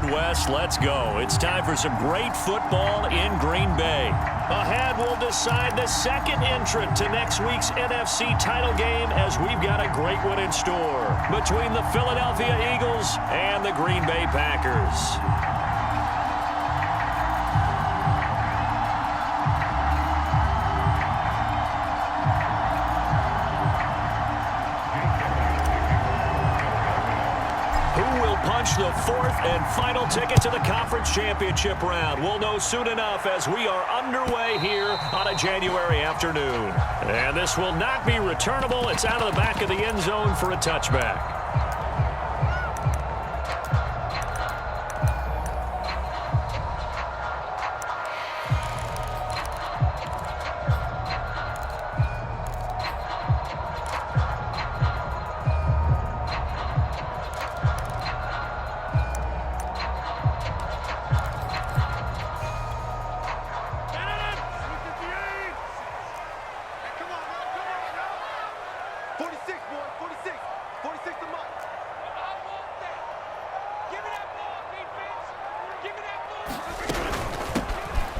Midwest, let's go. It's time for some great football in Green Bay. Ahead, we'll decide the second entrant to next week's NFC title game as we've got a great one in store between the Philadelphia Eagles and the Green Bay Packers. The fourth and final ticket to the conference championship round. We'll know soon enough as we are underway here on a January afternoon. And this will not be returnable. It's out of the back of the end zone for a touchback.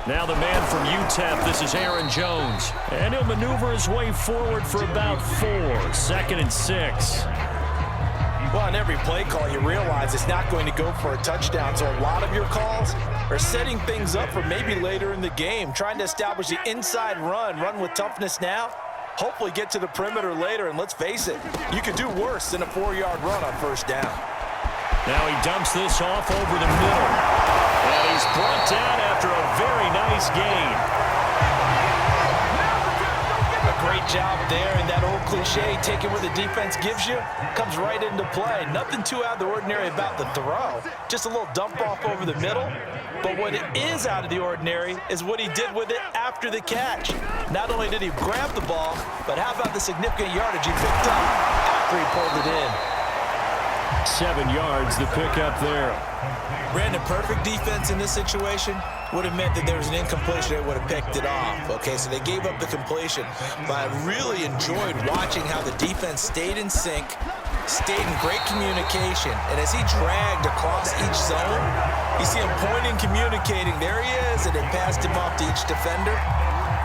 Now the man from UTEP, this is Aaron Jones. And he'll maneuver his way forward for about 4, 2nd and 6. Well, on every play call, you realize it's not going to go for a touchdown. So a lot of your calls are setting things up for maybe later in the game, trying to establish the inside run with toughness now, hopefully get to the perimeter later. And let's face it, you could do worse than a 4-yard run on first down. Now he dumps this off over the middle. And he's brought down after a very nice gain. A great job there, and that old cliche, taking what the defense gives you, comes right into play. Nothing too out of the ordinary about the throw. Just a little dump off over the middle. But what it is out of the ordinary is what he did with it after the catch. Not only did he grab the ball, but how about the significant yardage he picked up after he pulled it in. 7 yards, the pickup there. Brandon, perfect defense in this situation would have meant that there was an incompletion that would have picked it off. Okay, so they gave up the completion. But I really enjoyed watching how the defense stayed in sync, stayed in great communication. And as he dragged across each zone, you see him pointing, communicating. There he is, and it passed him off to each defender.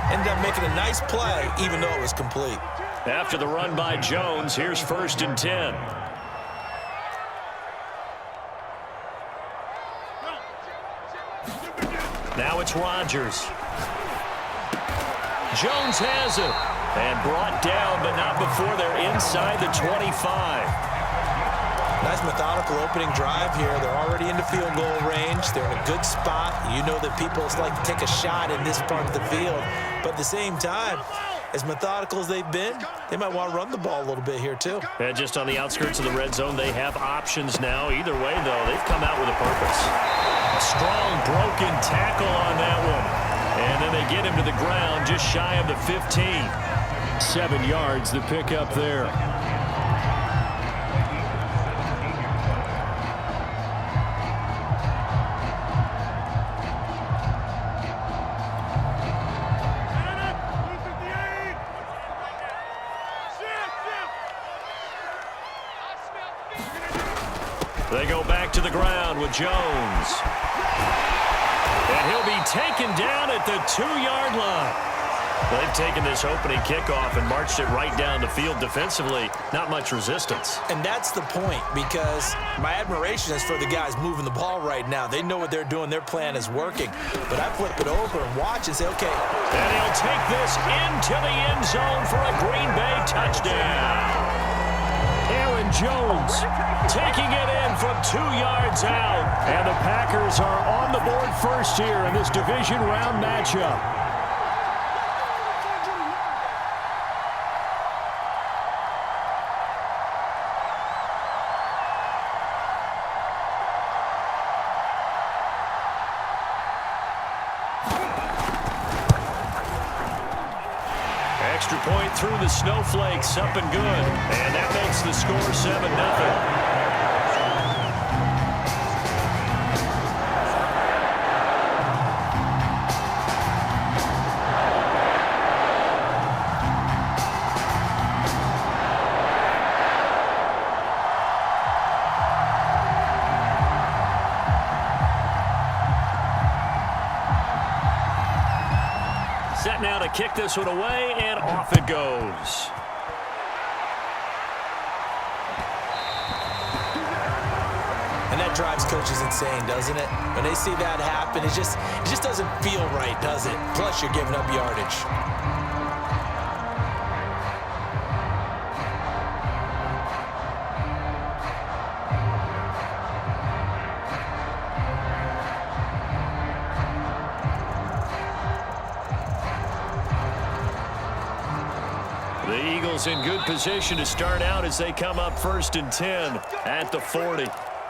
Ended up making a nice play, even though it was complete. After the run by Jones, here's 1st and 10. Now it's Rodgers. Jones has it. And brought down, but not before they're inside the 25. Nice methodical opening drive here. They're already into field goal range. They're in a good spot. You know that people like to take a shot in this part of the field. But at the same time, as methodical as they've been, they might want to run the ball a little bit here too. And just on the outskirts of the red zone, they have options now. Either way, though, they've come out with a purpose. A strong broken tackle on that one. And then they get him to the ground just shy of the 15. 7 yards, the pickup there. They go back to the ground with Jones. And he'll be taken down at the 2-yard line. They've taken this opening kickoff and marched it right down the field defensively. Not much resistance. And that's the point, because my admiration is for the guys moving the ball right now. They know what they're doing. Their plan is working. But I flip it over and watch and say, okay. And he'll take this into the end zone for a Green Bay touchdown. Aaron Jones taking it in from 2 yards out. And the Packers are on the board first here in this division round matchup. Extra point through the snowflakes, up and good. And that makes the score 7-0. to kick this one away, and off it goes. And that drives coaches insane, doesn't it? When they see that happen, it just doesn't feel right, does it? Plus, you're giving up yardage. The Eagles in good position to start out as they come up 1st and 10 at the 40.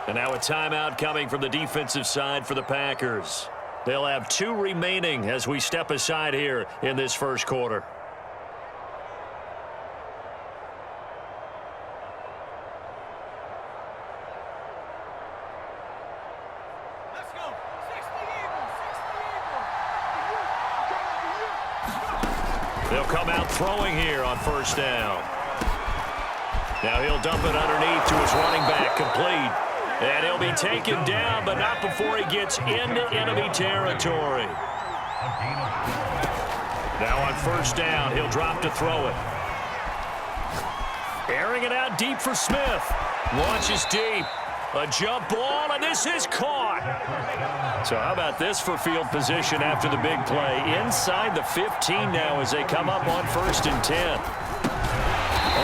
And now a timeout coming from the defensive side for the Packers. They'll have 2 remaining as we step aside here in this first quarter. Let's go. They'll come out throwing here on 1st down. Now he'll dump it underneath to his running back, complete. And he'll be taken down, but not before he gets into enemy territory. Now on 1st down, he'll drop to throw it. Airing it out deep for Smith. Launches deep. A jump ball, and this is caught. So how about this for field position after the big play? Inside the 15 now as they come up on 1st and 10.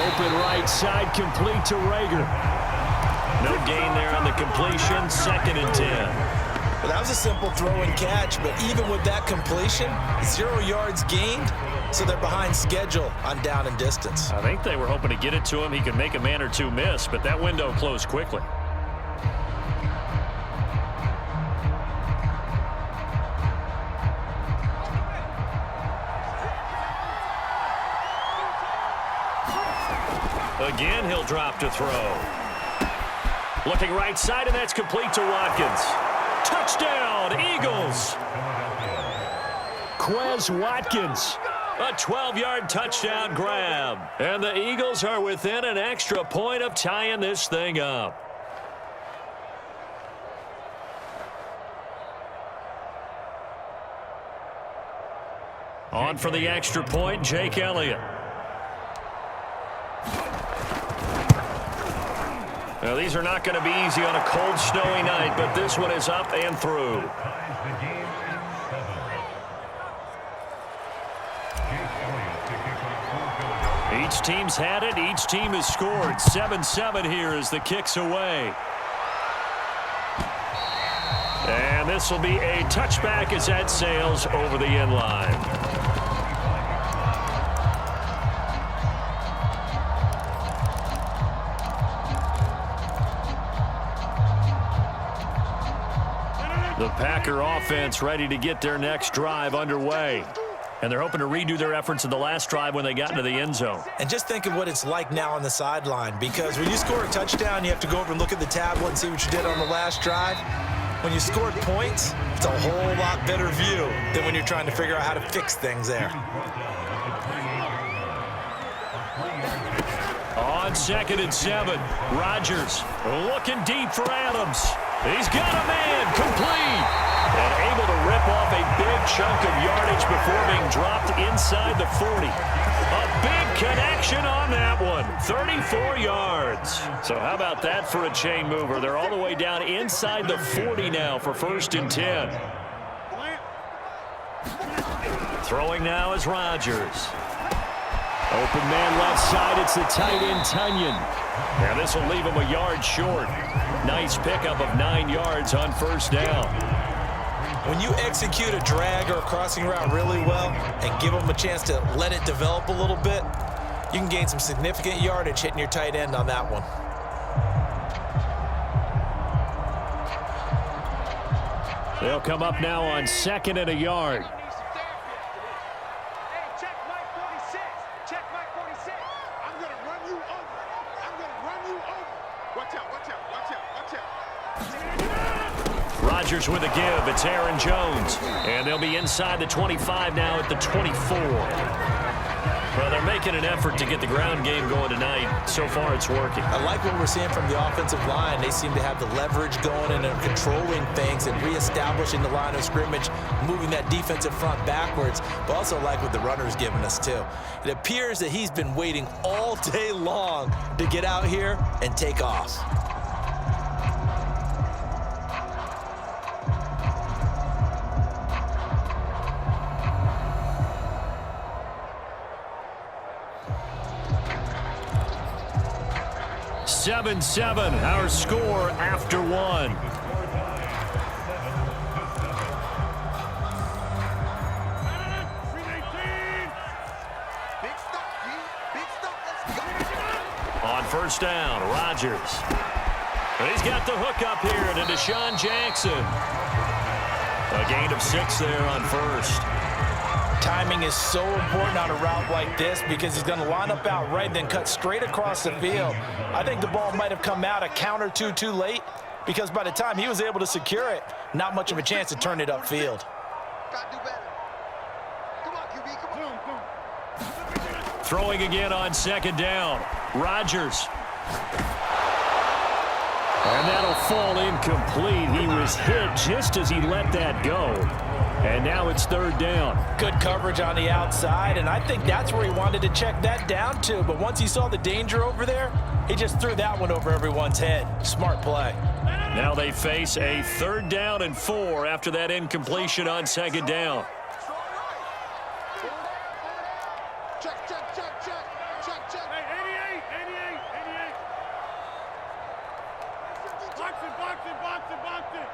Open right side, complete to Rager. No gain there on the completion, 2nd and 10. Well, that was a simple throw and catch, but even with that completion, 0 yards gained, so they're behind schedule on down and distance. I think they were hoping to get it to him. He could make a man or 2 miss, but that window closed quickly. Again, he'll drop to throw. Looking right side, and that's complete to Watkins. Touchdown, Eagles! Quez Watkins, a 12-yard touchdown grab. And the Eagles are within an extra point of tying this thing up. On for the extra point, Jake Elliott. Now, these are not going to be easy on a cold, snowy night, but this one is up and through. Each team's had it. Each team has scored. 7-7 here as the kick's away. And this will be a touchback as that sails over the end line. The Packer offense ready to get their next drive underway. And they're hoping to redo their efforts in the last drive when they got into the end zone. And just think of what it's like now on the sideline, because when you score a touchdown, you have to go over and look at the tablet and see what you did on the last drive. When you scored points, it's a whole lot better view than when you're trying to figure out how to fix things there. On 2nd and 7, Rodgers looking deep for Adams. He's got a man, complete, and able to rip off a big chunk of yardage before being dropped inside the 40. A big connection on that one, 34 yards. So how about that for a chain mover? They're all the way down inside the 40 now for 1st and 10. Throwing now is Rodgers. Open man left side, it's the tight end Tunyon. And this will leave him a yard short. Nice pickup of 9 yards on 1st down. When you execute a drag or a crossing route really well and give them a chance to let it develop a little bit, you can gain some significant yardage hitting your tight end on that one. They'll come up now on 2nd and a yard. Rodgers with a give. It's Aaron Jones. And they'll be inside the 25 now at the 24. Well, they're making an effort to get the ground game going tonight. So far, it's working. I like what we're seeing from the offensive line. They seem to have the leverage going and they're controlling things and reestablishing the line of scrimmage, moving that defensive front backwards, but also like what the runner's giving us too. It appears that he's been waiting all day long to get out here and take off. Seven, our score after one. On first down, Rodgers. He's got the hook up here to Deshaun Jackson. A gain of 6 there on first. Timing is so important on a route like this because he's going to line up out right, then cut straight across the field. I think the ball might have come out a count or two too late because by the time he was able to secure it, not much of a chance to turn it upfield. Gotta do better. Come on, QB, come on. Throwing again on second down. Rodgers. And that'll fall incomplete. He was hit just as he let that go. And now it's third down. Good coverage on the outside, and I think that's where he wanted to check that down to. But once he saw the danger over there, he just threw that one over everyone's head. Smart play. Now they face a 3rd down and 4 after that incompletion on second down. Check, check, check, check, check, check. Hey, 88. Box it.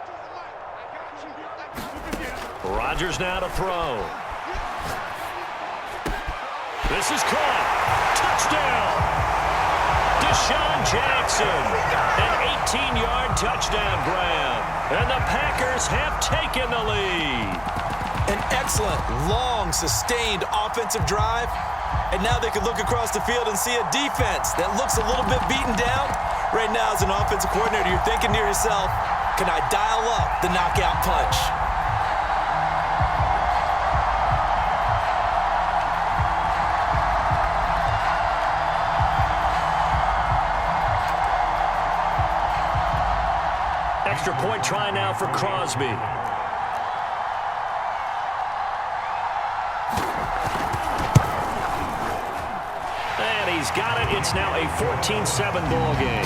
Rodgers now to throw. This is caught. Touchdown. Deshaun Jackson. An 18-yard touchdown grab. And the Packers have taken the lead. An excellent, long, sustained offensive drive. And now they can look across the field and see a defense that looks a little bit beaten down. Right now, as an offensive coordinator, you're thinking to yourself, can I dial up the knockout punch? Extra point try now for Crosby. And he's got it. It's now a 14-7 ball game.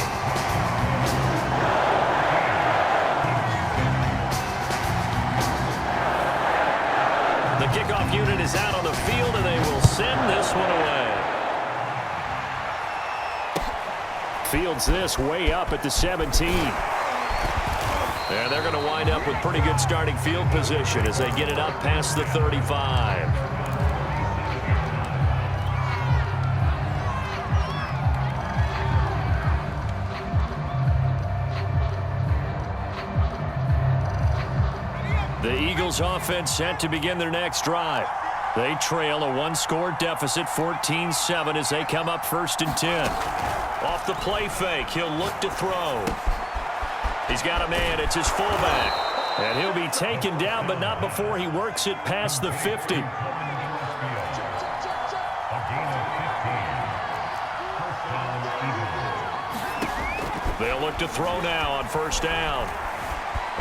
The kickoff unit is out on the field, and they will send this one away. Fields this way up at the 17. And they're going to wind up with pretty good starting field position as they get it up past the 35. The Eagles offense set to begin their next drive. They trail a one-score deficit, 14-7, as they come up 1st and 10. Off the play fake, he'll look to throw. He's got a man. It's his fullback. And he'll be taken down, but not before he works it past the 50. They'll look to throw now on first down.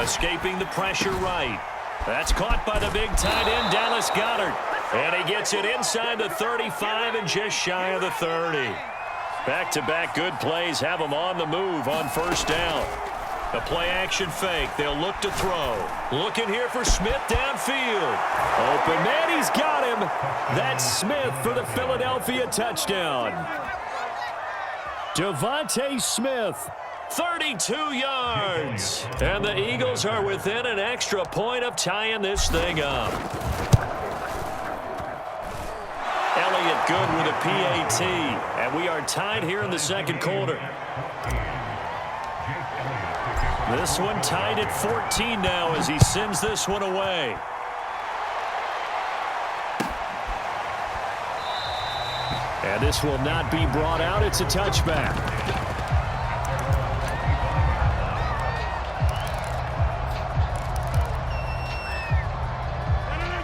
Escaping the pressure right. That's caught by the big tight end, Dallas Goedert. And he gets it inside the 35 and just shy of the 30. Back-to-back good plays have him on the move on first down. The play-action fake. They'll look to throw. Looking here for Smith downfield. Open man, he's got him. That's Smith for the Philadelphia touchdown. Devontae Smith, 32 yards. And the Eagles are within an extra point of tying this thing up. Elliott good with a PAT. And we are tied here in the second quarter. This one tied at 14 now as he sends this one away. And this will not be brought out. It's a touchback.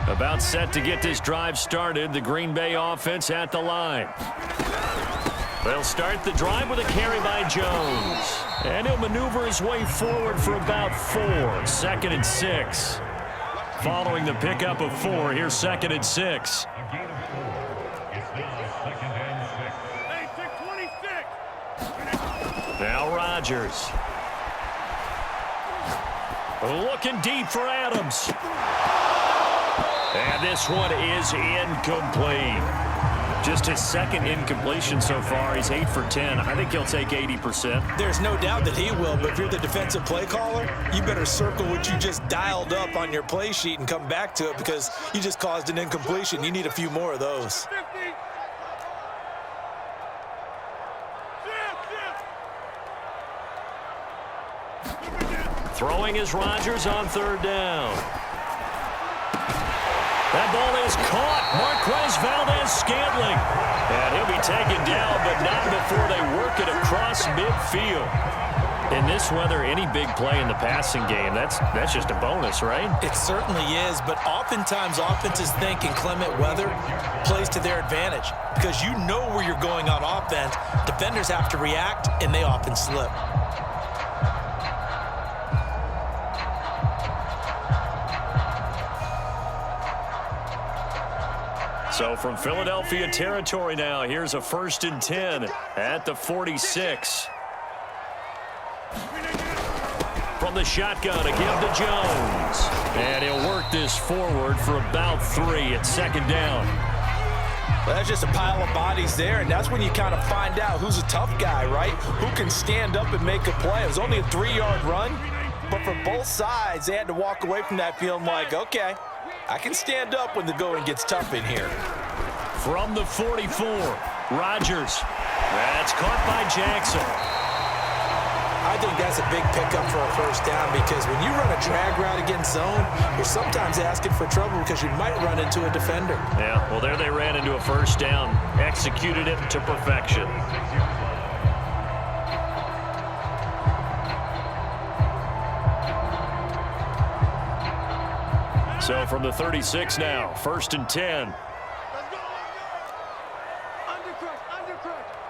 A About set to get this drive started. The Green Bay offense at the line. They'll start the drive with a carry by Jones. And he'll maneuver his way forward for about 4. 2nd and 6. Following the pickup of 4, here's 2nd and 6. Now Rodgers. Looking deep for Adams. And this one is incomplete. Just his 2nd incompletion so far. He's 8 for 10. I think he'll take 80%. There's no doubt that he will, but if you're the defensive play caller, you better circle what you just dialed up on your play sheet and come back to it because you just caused an incompletion. You need a few more of those. Throwing is Rodgers on 3rd down. That ball is caught. Marquez Valdez-Scantling. And he'll be taken down, but not before they work it across midfield. In this weather, any big play in the passing game, that's just a bonus, right? It certainly is, but oftentimes offenses think inclement weather plays to their advantage because you know where you're going on offense. Defenders have to react, and they often slip. So from Philadelphia territory now, here's a 1st and 10 at the 46. From the shotgun, a give to Jones. And he'll work this forward for about 3 at 2nd down. Well, that's just a pile of bodies there, and that's when you kind of find out who's a tough guy, right? Who can stand up and make a play. It was only a 3-yard run, but for both sides, they had to walk away from that feeling like, okay, I can stand up when the going gets tough in here. From the 44, Rodgers. That's caught by Jackson. I think that's a big pickup for a 1st down because when you run a drag route against zone, you're sometimes asking for trouble because you might run into a defender. Yeah, well, there they ran into a 1st down. Executed it to perfection. So from the 36 now, 1st and 10. Let's go.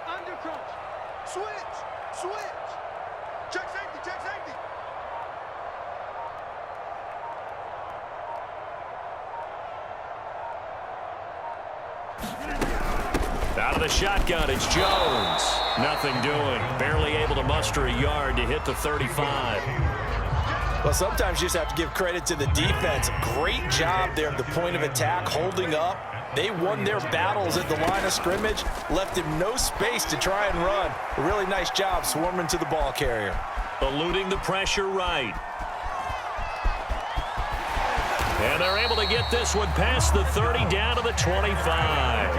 Undercrunch. Switch. Check safety. Out of the shotgun, it's Jones. Nothing doing. Barely able to muster a yard to hit the 35. Well, sometimes you just have to give credit to the defense. Great job there at the point of attack, holding up. They won their battles at the line of scrimmage, left him no space to try and run. A really nice job swarming to the ball carrier. Eluding the pressure right. And they're able to get this one past the 30 down to the 25.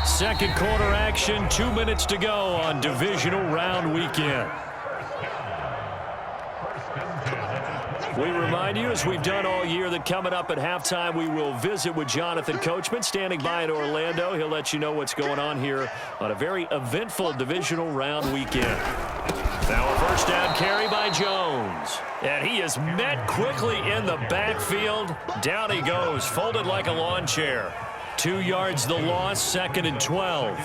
2nd quarter action, 2 minutes to go on divisional round weekend. We remind you, as we've done all year, that coming up at halftime, we will visit with Jonathan Coachman, standing by in Orlando. He'll let you know what's going on here on a very eventful divisional round weekend. Now a 1st down carry by Jones. And he is met quickly in the backfield. Down he goes, folded like a lawn chair. 2 yards the loss, 2nd and 12.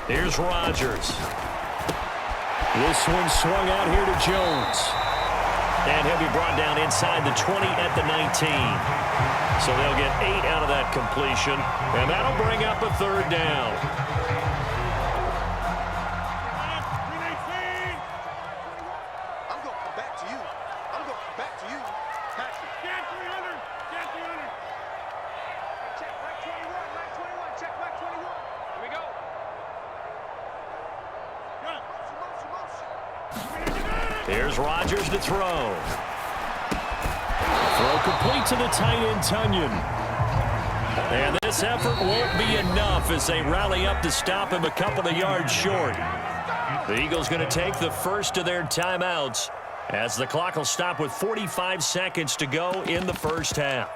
Here's Rodgers. This one swung out here to Jones. And he'll be brought down inside the 20 at the 19. So they'll get 8 out of that completion. And that'll bring up a 3rd down. I'm going to come back to you. Pass it. Get 300. Check right 21. Check right 21. Here we go. Here's Rodgers to throw. Throw complete to the tight end, Tunyon. And this effort won't be enough as they rally up to stop him a couple of yards short. The Eagles going to take the first of their timeouts as the clock will stop with 45 seconds to go in the 1st half.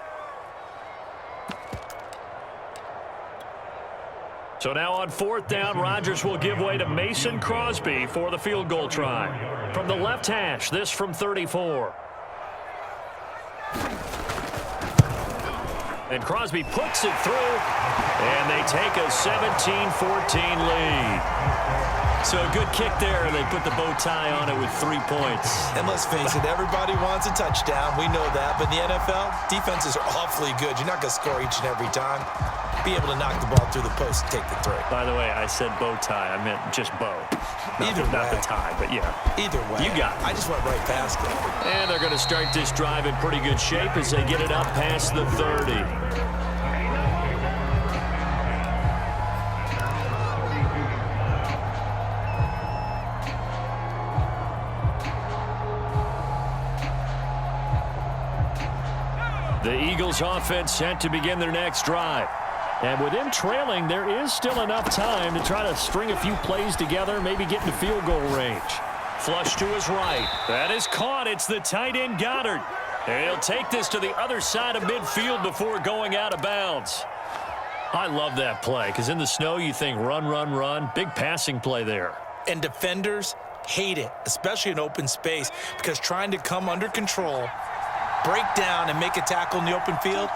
So now on 4th down, Rodgers will give way to Mason Crosby for the field goal try. From the left hash, this from 34. And Crosby puts it through, and they take a 17-14 lead. So a good kick there, and they put the bow tie on it with 3 points. And let's face it, everybody wants a touchdown. We know that. But in the NFL, defenses are awfully good. You're not going to score each and every time. Be able to knock the ball through the post and take the three. By the way, I said bow tie. I meant just bow. Not the tie, but yeah. Either way. You got it. I just went right past it. And they're going to start this drive in pretty good shape as they get it up past the 30. The Eagles offense set to begin their next drive. And with them trailing, there is still enough time to try to string a few plays together, maybe get into field goal range. Flush to his right. That is caught. It's the tight end Goddard. And he'll take this to the other side of midfield before going out of bounds. I love that play because in the snow you think run, run, run. Big passing play there. And defenders hate it, especially in open space, because trying to come under control, break down, and make a tackle in the open field,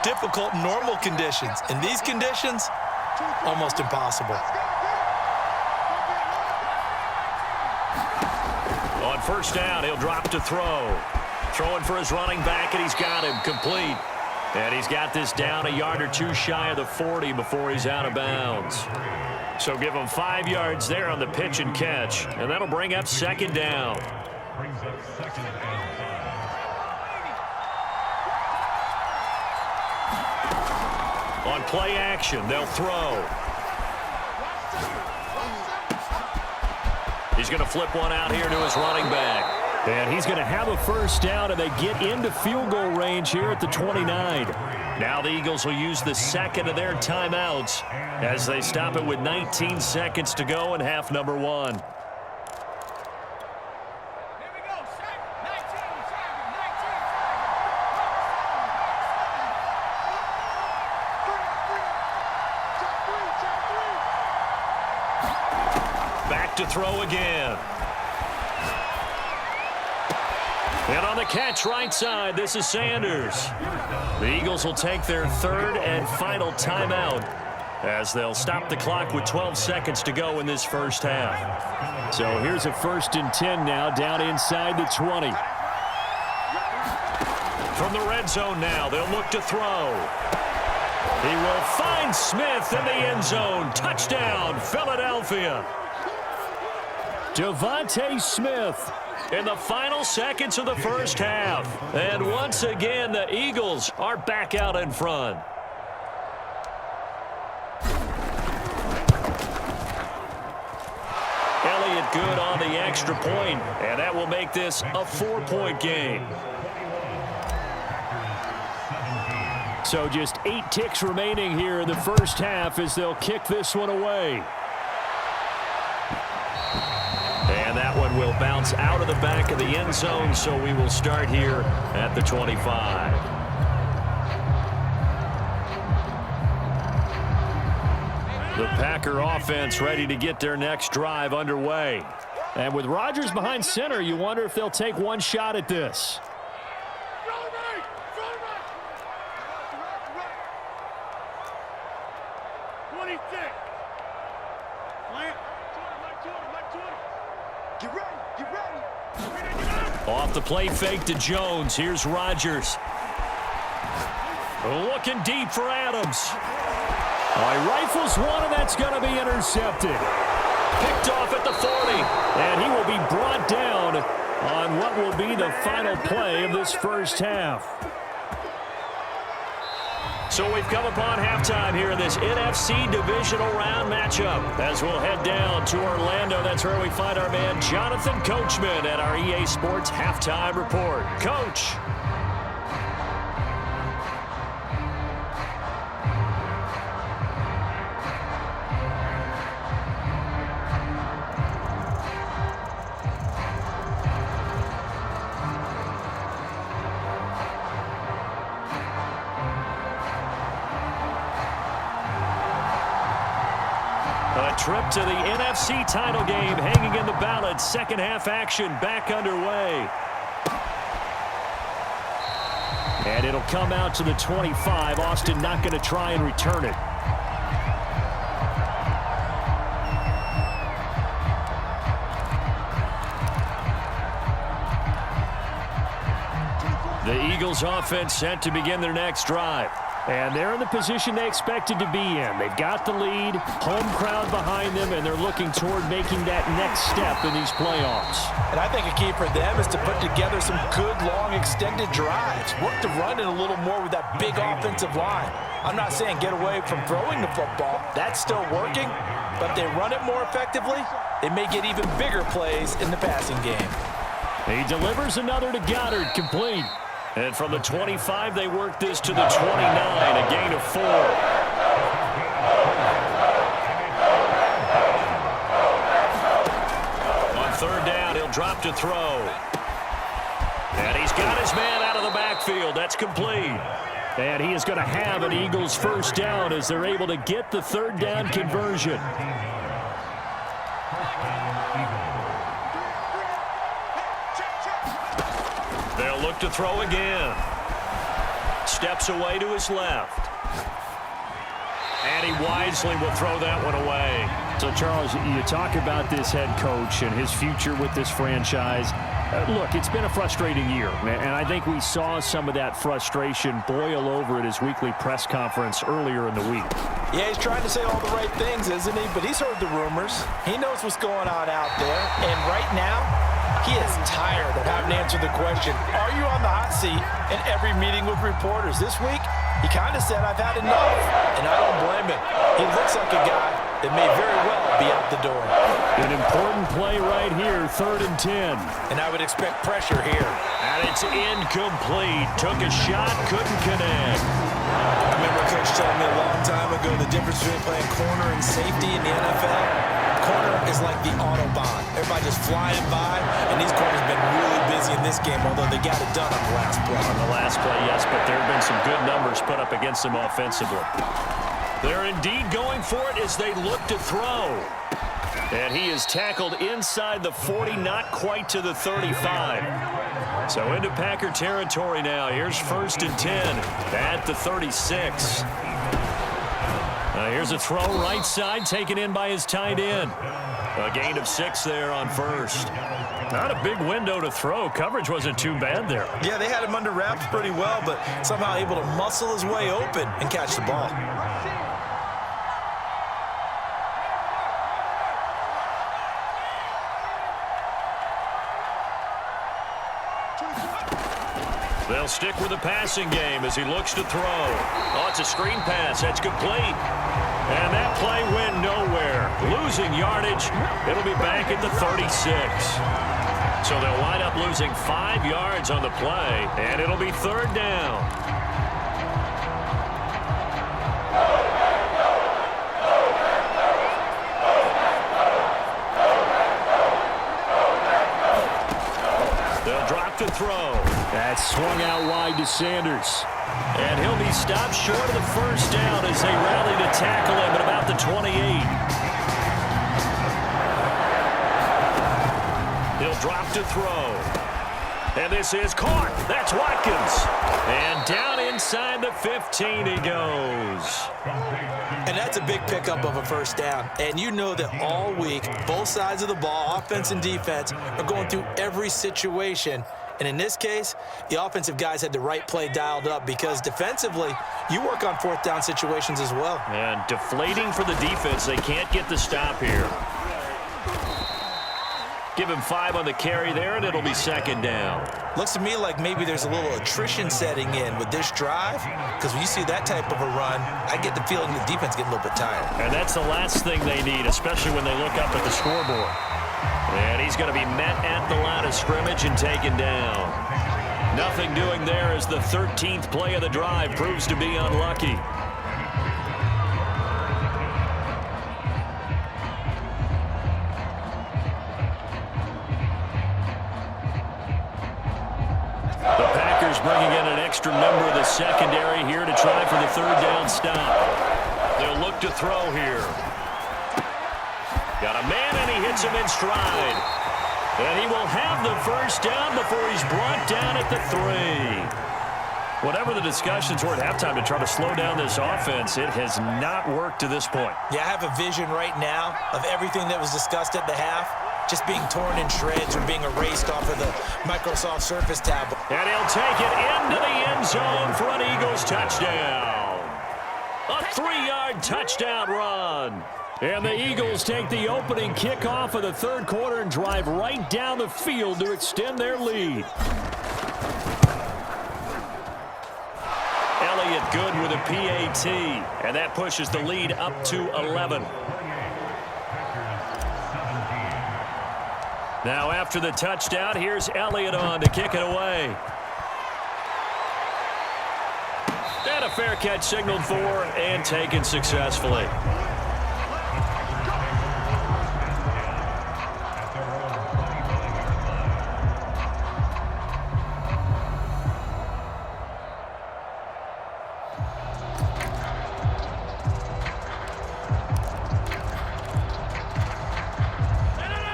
difficult in normal conditions. In these conditions, almost impossible. On 1st down, he'll drop to throw. Throwing for his running back, and he's got him complete. And he's got this down a yard or two shy of the 40 before he's out of bounds. So give him 5 yards there on the pitch and catch, and that'll bring up 2nd down. On play action, they'll throw. He's going to flip one out here to his running back. And he's going to have a 1st down, and they get into field goal range here at the 29. Now the Eagles will use the 2nd of their timeouts as they stop it with 19 seconds to go in half number 1. To throw again. And on the catch right side, this is Sanders. The Eagles will take their 3rd and final timeout as they'll stop the clock with 12 seconds to go in this 1st half. So here's a 1st and 10 now down inside the 20. From the red zone now, they'll look to throw. He will find Smith in the end zone. Touchdown, Philadelphia. Devontae Smith in the final seconds of the 1st half. And once again, the Eagles are back out in front. Elliott good on the extra point, and that will make this a 4-point game. So just 8 ticks remaining here in the 1st half as they'll kick this one away. And that one will bounce out of the back of the end zone, so we will start here at the 25. The Packer offense ready to get their next drive underway. And with Rodgers behind center, you wonder if they'll take one shot at this. Off the play fake to Jones. Here's Rodgers. Looking deep for Adams. He rifles one, and that's going to be intercepted. Picked off at the 40, and he will be brought down on what will be the final play of this 1st half. So we've come upon halftime here in this NFC divisional round matchup. As we'll head down to Orlando, that's where we find our man Jonathan Coachman at our EA Sports Halftime Report. Coach. trip to the NFC title game hanging in the balance. Second half action back underway. And it'll come out to the 25. Austin not going to try and return it. The Eagles offense set to begin their next drive. And they're in the position they expected to be in. They've got the lead, home crowd behind them, and they're looking toward making that next step in these playoffs. And I think a key for them is to put together some good, long, extended drives. Work the run in a little more with that big offensive line. I'm not saying get away from throwing the football. That's still working. But if they run it more effectively, they may get even bigger plays in the passing game. He delivers another to Goddard, complete. And from the 25, they work this to the 29, a gain of 4. On third down, he'll drop to throw. And he's got his man out of the backfield. That's complete. And he is going to have an Eagles first down as they're able to get the third down conversion. They'll look to throw again. Steps away to his left. And he wisely will throw that one away. So, Charles, you talk about this head coach and his future with this franchise. Look, it's been a frustrating year, and I think we saw some of that frustration boil over at his weekly press conference earlier in the week. Yeah, he's trying to say all the right things, isn't he? But he's heard the rumors. He knows what's going on out there. And right now, he is tired of having to answer the question, are you on the hot seat in every meeting with reporters? This week, he kind of said, I've had enough. And I don't blame him. He looks like a guy that may very well be out the door. An important play right here, 3rd and 10. And I would expect pressure here. And it's incomplete. Took a shot, couldn't connect. I remember a coach telling me a long time ago the difference between playing corner and safety in the NFL. Corner is like the Autobahn. Everybody just flying by, and these corners have been really busy in this game, although they got it done on the last play. On the last play, yes, but there have been some good numbers put up against them offensively. They're indeed going for it as they look to throw. And he is tackled inside the 40, not quite to the 35. So into Packer territory now. Here's 1st and 10 at the 36. Here's a throw right side, taken in by his tight end. A gain of 6 there on first. Not a big window to throw. Coverage wasn't too bad there. Yeah, they had him under wraps pretty well, but somehow able to muscle his way open and catch the ball. They'll stick with the passing game as he looks to throw. Oh, it's a screen pass. That's complete. And that play went nowhere. Losing yardage. It'll be back at the 36. So they'll wind up losing 5 yards on the play, and it'll be 3rd down. They'll drop to throw. That's swung out wide to Sanders. And he'll be stopped short of the first down as they rally to tackle him at about the 28. He'll drop to throw. And this is caught. That's Watkins. And down inside the 15 he goes. And that's a big pickup of a first down. And you know that all week, both sides of the ball, offense and defense, are going through every situation. And in this case, the offensive guys had the right play dialed up because defensively, you work on 4th down situations as well. And deflating for the defense. They can't get the stop here. Give him 5 on the carry there, and it'll be 2nd down. Looks to me like maybe there's a little attrition setting in with this drive, because when you see that type of a run, I get the feeling the defense getting a little bit tired. And that's the last thing they need, especially when they look up at the scoreboard. And he's going to be met at the line of scrimmage and taken down. Nothing doing there as the 13th play of the drive proves to be unlucky. The Packers bringing in an extra member of the secondary here to try for the 3rd down stop. They'll look to throw here. Got a man, and he hits him in stride. And he will have the first down before he's brought down at the 3. Whatever the discussions were at halftime to try to slow down this offense, it has not worked to this point. Yeah, I have a vision right now of everything that was discussed at the half just being torn in shreds or being erased off of the Microsoft Surface tablet. And he'll take it into the end zone for an Eagles touchdown. A 3-yard touchdown run. And the Eagles take the opening kickoff of the third quarter and drive right down the field to extend their lead. Elliott good with a PAT, and that pushes the lead up to 11. Now after the touchdown, here's Elliott on to kick it away. And a fair catch signaled for and taken successfully.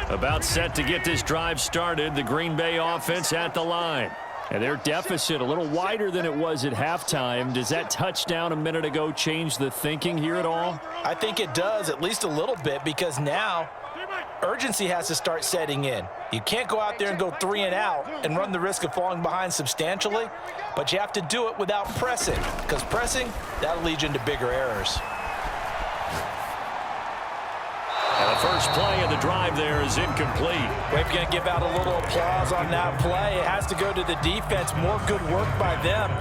About set to get this drive started, the Green Bay offense at the line. And their deficit a little wider than it was at halftime. Does that touchdown a minute ago change the thinking here at all? I think it does, at least a little bit, because now urgency has to start setting in. You can't go out there and go 3 and out and run the risk of falling behind substantially, but you have to do it without pressing, because pressing, that'll lead you into bigger errors. And the first play of the drive there is incomplete. We're going to give out a little applause on that play. It has to go to the defense. More good work by them.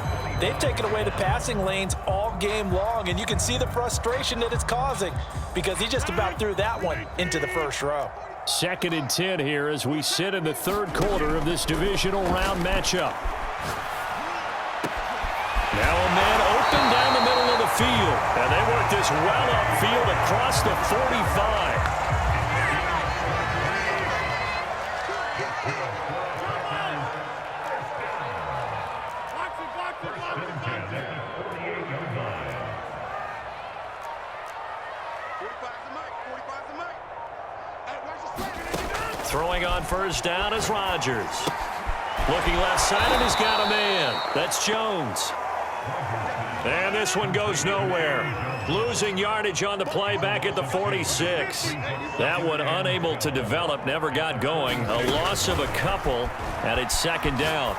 They've taken away the passing lanes all game long, and you can see the frustration that it's causing because he just about threw that one into the first row. 2nd and 10 here as we sit in the third quarter of this divisional round matchup. Now a man open down the middle of the field, and they work this well upfield across the 45. Throwing on first down is Rodgers. Looking left side, and he's got a man. That's Jones. And this one goes nowhere. Losing yardage on the play back at the 46. That one unable to develop, never got going. A loss of a couple, and it's 2nd down.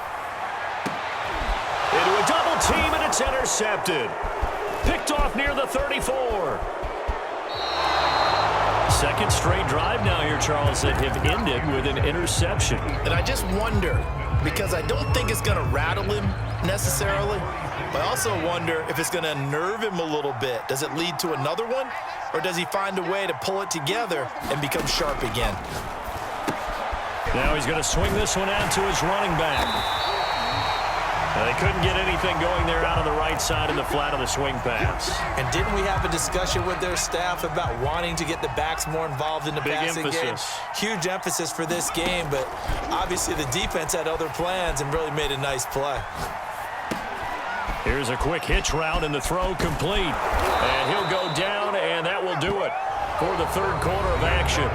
Into a double team, and it's intercepted. Picked off near the 34. Second straight drive now here, Charles, that have ended with an interception. And I just wonder, because I don't think it's going to rattle him necessarily, but I also wonder if it's going to unnerve him a little bit. Does it lead to another one, or does he find a way to pull it together and become sharp again? Now he's going to swing this one out to his running back. Now they couldn't get anything going there out on the right side of the flat of the swing pass. And didn't we have a discussion with their staff about wanting to get the backs more involved in the passing game? Huge emphasis for this game, but obviously the defense had other plans and really made a nice play. Here's a quick hitch route, and the throw complete. And he'll go down, and that will do it for the third quarter of action.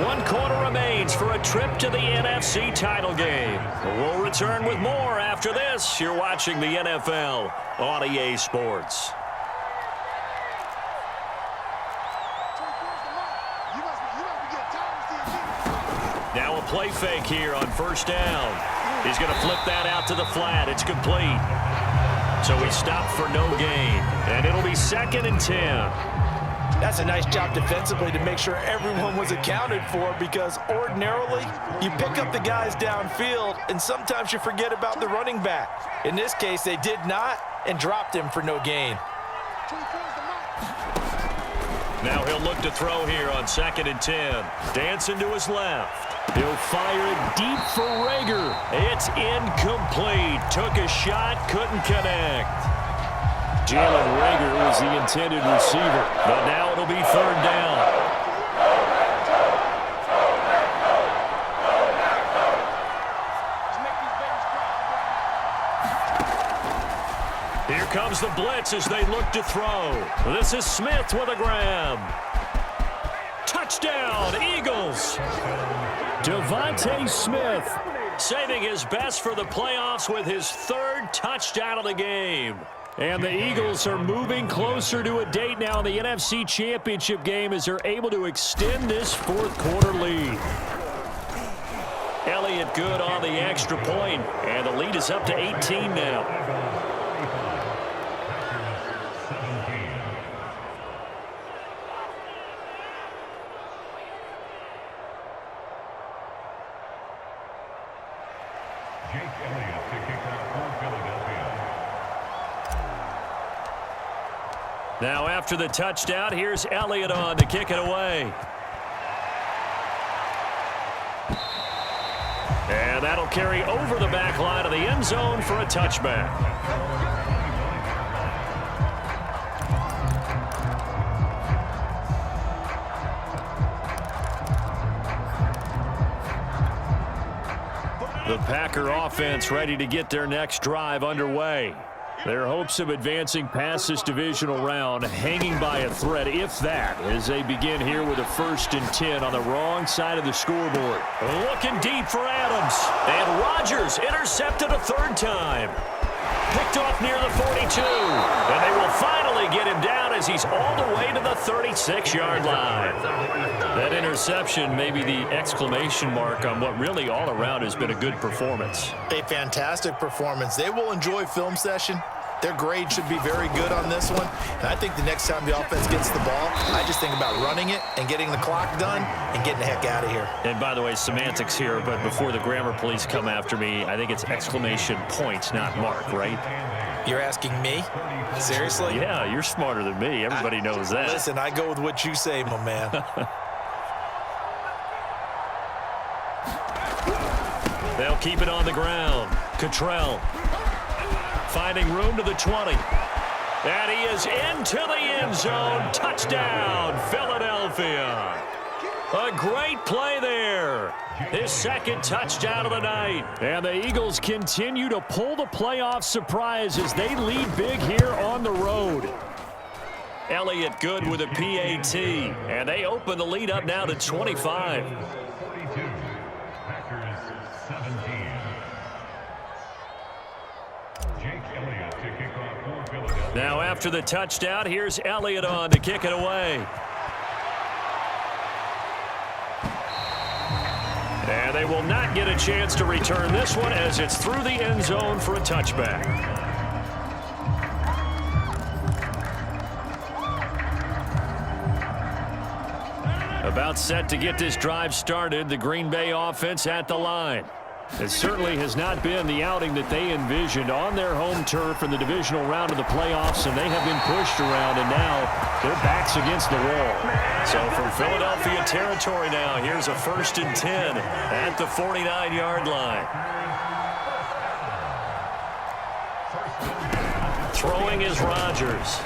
1 quarter remains for a trip to the NFC title game. We'll return with more after this. You're watching the NFL on EA Sports. Now a play fake here on first down. He's going to flip that out to the flat. It's complete. So he stopped for no gain. And it'll be 2nd and 10. That's a nice job defensively to make sure everyone was accounted for, because ordinarily you pick up the guys downfield and sometimes you forget about the running back. In this case, they did not and dropped him for no gain. Now he'll look to throw here on 2nd and 10. Dancing to his left. He'll fire it deep for Rager. It's incomplete. Took a shot, couldn't connect. Jalen Rager was the intended receiver, but now it'll be 3rd down. Here comes the blitz as they look to throw. This is Smith with a grab. Touchdown, Eagles. Devontae Smith Saving his best for the playoffs with his 3rd touchdown of the game. And the Eagles are moving closer to a date now in the NFC Championship game as they're able to extend this 4th quarter lead. Elliott good on the extra point, and the lead is up to 18 now. Now after the touchdown, here's Elliott on to kick it away. And that'll carry over the back line of the end zone for a touchback. The Packer offense ready to get their next drive underway. Their hopes of advancing past this divisional round hanging by a thread, if that, as they begin here with a 1st and 10 on the wrong side of the scoreboard. Looking deep for Adams. And Rodgers intercepted a 3rd time. Picked off near the 42. And they will finally get him down as he's all the way to the 36-yard line. That interception may be the exclamation mark on what really all around has been a good performance. A fantastic performance. They will enjoy film session. Their grade should be very good on this one. And I think the next time the offense gets the ball, I just think about running it and getting the clock done and getting the heck out of here. And by the way, semantics here, but before the grammar police come after me, I think it's exclamation point, not mark, right? You're asking me? Seriously? Yeah, you're smarter than me. Everybody knows that. Listen, I go with what you say, my man. They'll keep it on the ground. Cottrell finding room to the 20. And he is into the end zone. Touchdown, Philadelphia. A great play there. His 2nd touchdown of the night. And the Eagles continue to pull the playoff surprise as they lead big here on the road. Elliott good with a PAT. And they open the lead up now to 25. Now after the touchdown, here's Elliott on to kick it away. And they will not get a chance to return this one as it's through the end zone for a touchback. About set to get this drive started, the Green Bay offense at the line. It certainly has not been the outing that they envisioned on their home turf in the divisional round of the playoffs, and they have been pushed around, and now their backs against the wall. So from Philadelphia territory now, here's a 1st and 10 at the 49-yard line. Throwing is Rodgers.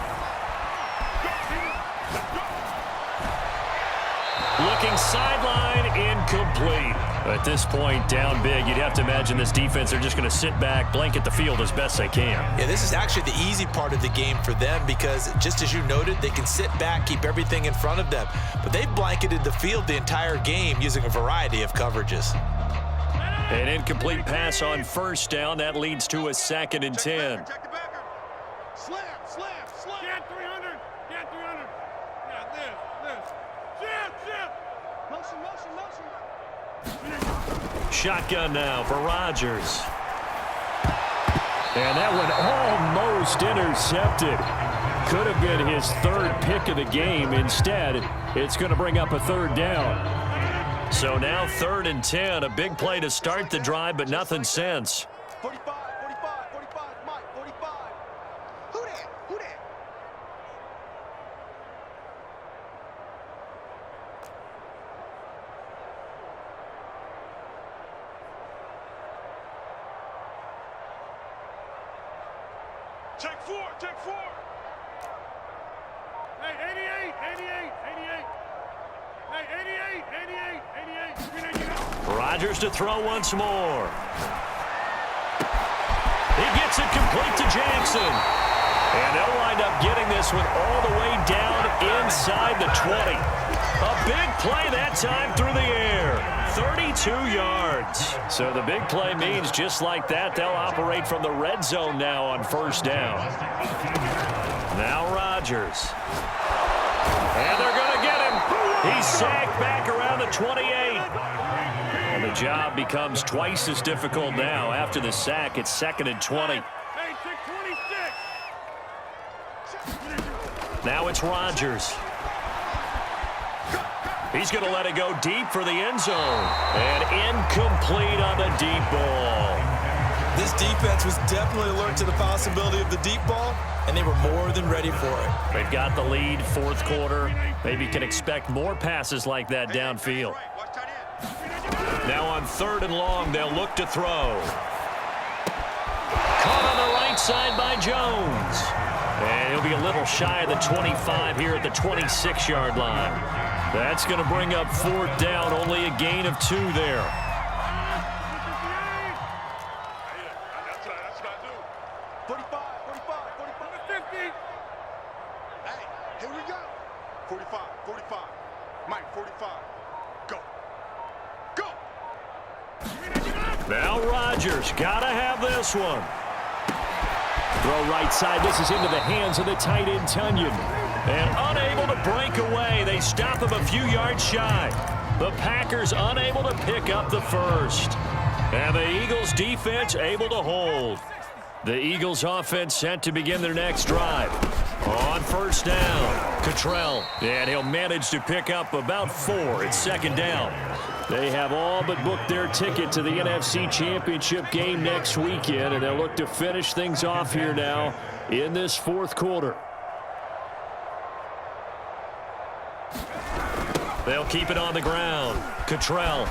Looking sideline, incomplete. At this point, down big, you'd have to imagine this defense, they're just going to sit back, blanket the field as best they can. Yeah, this is actually the easy part of the game for them because, just as you noted, they can sit back, keep everything in front of them. But they've blanketed the field the entire game using a variety of coverages. An incomplete pass on 1st down. That leads to a 2nd and 10. Slam, slam, slam. Get 300. Get 300. Yeah, this. Jab. Motion, motion, motion. Shotgun now for Rodgers. And that one almost intercepted. Could have been his 3rd pick of the game. Instead, it's going to bring up a 3rd down. So now 3rd and 10. A big play to start the drive, but nothing since. 45, Mike, 45. Who that? Take four. Hey, 88. Hey, 88. Rodgers to throw once more. He gets it complete to Jackson. And they'll wind up getting this one all the way down inside the 20. A big play that time through the air. 32 yards. So the big play means just like that, they'll operate from the red zone now on first down. Now Rodgers. And they're going to get him. He's sacked back around the 28. And the job becomes twice as difficult now. After the sack, it's 2nd and 20. Hey, 626. Now it's Rodgers. He's going to let it go deep for the end zone. And incomplete on the deep ball. This defense was definitely alert to the possibility of the deep ball, and they were more than ready for it. They've got the lead, fourth quarter. Maybe can expect more passes like that downfield. Now on 3rd and long, they'll look to throw. Caught on the right side by Jones. And he'll be a little shy of the 25 here at the 26-yard line. That's going to bring up 4th down, only a gain of 2 there. That's what I do. 45, 50. Hey, here we go. 45. Mike, 45. Go. Now Rodgers, gotta have this one. Throw right side. This is into the hands of the tight end, Tunyon. And unable to break away. They stop him a few yards shy. The Packers unable to pick up the first. And the Eagles defense able to hold. The Eagles offense set to begin their next drive. On first down, Cottrell. And he'll manage to pick up about 4. It's 2nd down. They have all but booked their ticket to the NFC Championship game next weekend, and they'll look to finish things off here now in this 4th quarter. They'll keep it on the ground. Cottrell.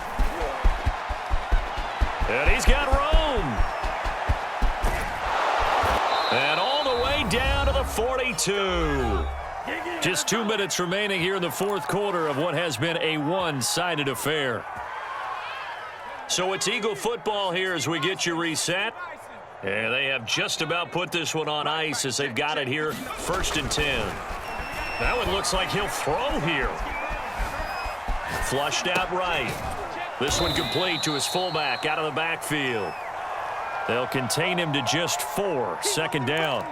And he's got room. And all the way down to the 42. Just 2 minutes remaining here in the 4th quarter of what has been a one-sided affair. So it's Eagle football here as we get you reset. And they have just about put this one on ice as they've got it here, 1st and 10. That one looks like he'll throw here. Flushed out right. This one complete to his fullback out of the backfield. They'll contain him to just 4, 2nd down.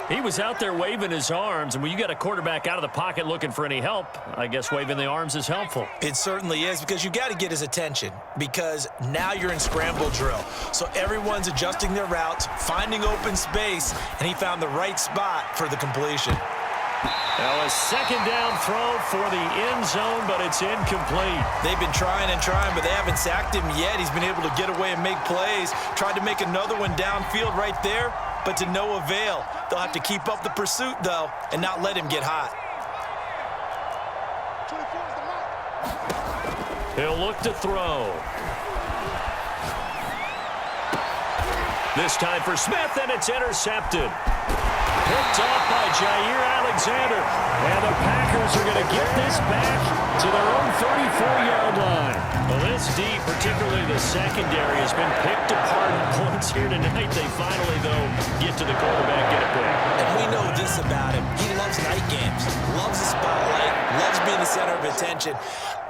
He was out there waving his arms, and when you got a quarterback out of the pocket looking for any help, I guess waving the arms is helpful. It certainly is, because you got to get his attention, because now you're in scramble drill. So everyone's adjusting their routes, finding open space, and he found the right spot for the completion. Now a 2nd down throw for the end zone, but it's incomplete. They've been trying, but they haven't sacked him yet. He's been able to get away and make plays. Tried to make another one downfield right there, but to no avail. They'll have to keep up the pursuit, though, and not let him get hot. He'll look to throw. This time for Smith, and it's intercepted. Picked off by Jair Alexander. And the Packers are going to get this back to their own 34-yard line. Well, this deep, particularly the secondary, has been picked apart in points here tonight. They finally, though, get to the quarterback, get a pick. And we know this about him. He loves night games, loves the spotlight, loves being the center of attention.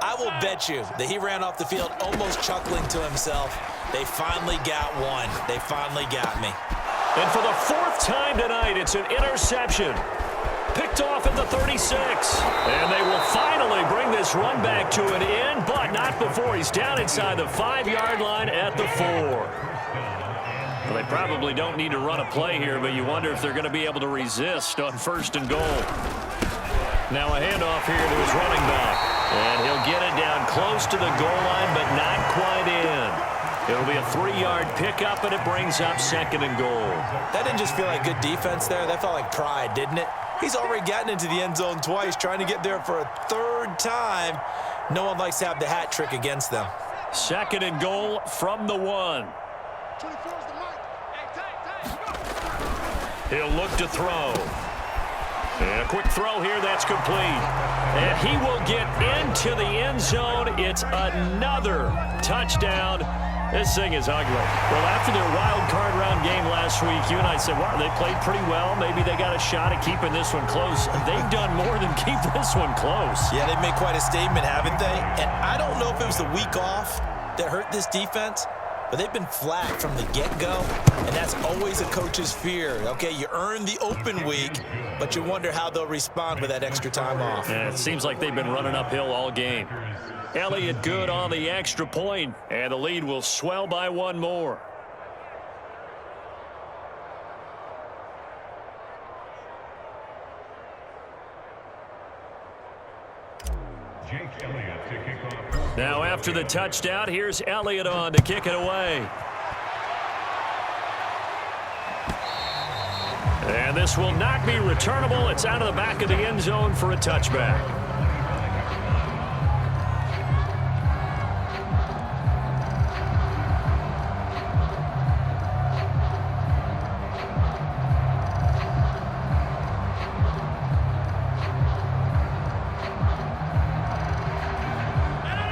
I will bet you that he ran off the field almost chuckling to himself. They finally got one. They finally got me. And for the 4th time tonight, it's an interception. Picked off at the 36. And they will finally bring this run back to an end, but not before he's down inside the 5-yard line at the 4. Well, they probably don't need to run a play here, but you wonder if they're going to be able to resist on 1st and goal. Now a handoff here to his running back. And he'll get it down close to the goal line, but not quite in. It'll be a 3-yard pickup, and it brings up 2nd and goal. That didn't just feel like good defense there. That felt like pride, didn't it? He's already gotten into the end zone twice, trying to get there for a 3rd time. No one likes to have the hat trick against them. 2nd and goal from the 1. He'll look to throw. And a quick throw here, that's complete. And he will get into the end zone. It's another touchdown This thing is ugly. Well, after their wild card round game last week, you and I said, wow, they played pretty well. Maybe they got a shot at keeping this one close. They've done more than keep this one close. Yeah, they've made quite a statement, haven't they? And I don't know if it was the week off that hurt this defense, but they've been flat from the get-go, and that's always a coach's fear. Okay, you earn the open week, but you wonder how they'll respond with that extra time off. Yeah, it seems like they've been running uphill all game. Elliott good on the extra point, and the lead will swell by one more. Now after the touchdown, here's Elliott on to kick it away. And this will not be returnable. It's out of the back of the end zone for a touchback.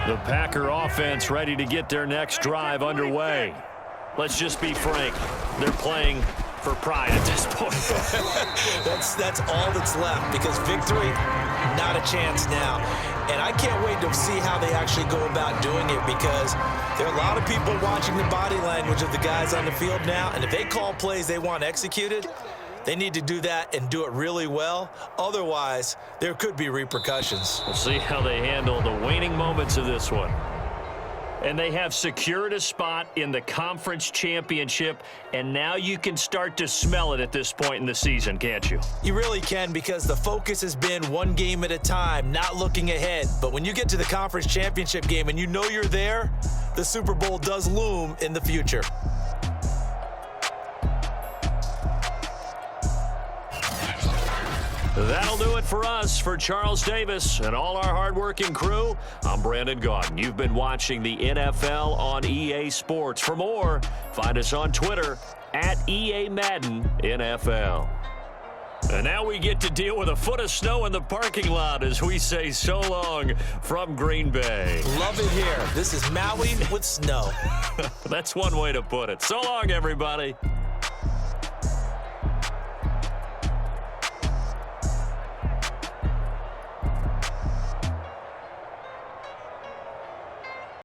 The Packer offense ready to get their next drive underway. Let's just be frank. They're playing for pride at this point. That's all that's left, because victory, not a chance now. And I can't wait to see how they actually go about doing it, because there are a lot of people watching the body language of the guys on the field now, and if they call plays they want executed, they need to do that and do it really well. Otherwise, there could be repercussions. We'll see how they handle the waning moments of this one. And they have secured a spot in the conference championship, and now you can start to smell it at this point in the season, can't you? You really can, because the focus has been one game at a time, not looking ahead. But when you get to the conference championship game and you know you're there, the Super Bowl does loom in the future. That'll do it for us. For Charles Davis and all our hardworking crew, I'm Brandon Gaudin. You've been watching the NFL on EA Sports. For more, find us on Twitter at EA Madden NFL. And now we get to deal with a foot of snow in the parking lot as we say so long from Green Bay. Love it here. This is Maui with snow. That's one way to put it. So long, everybody.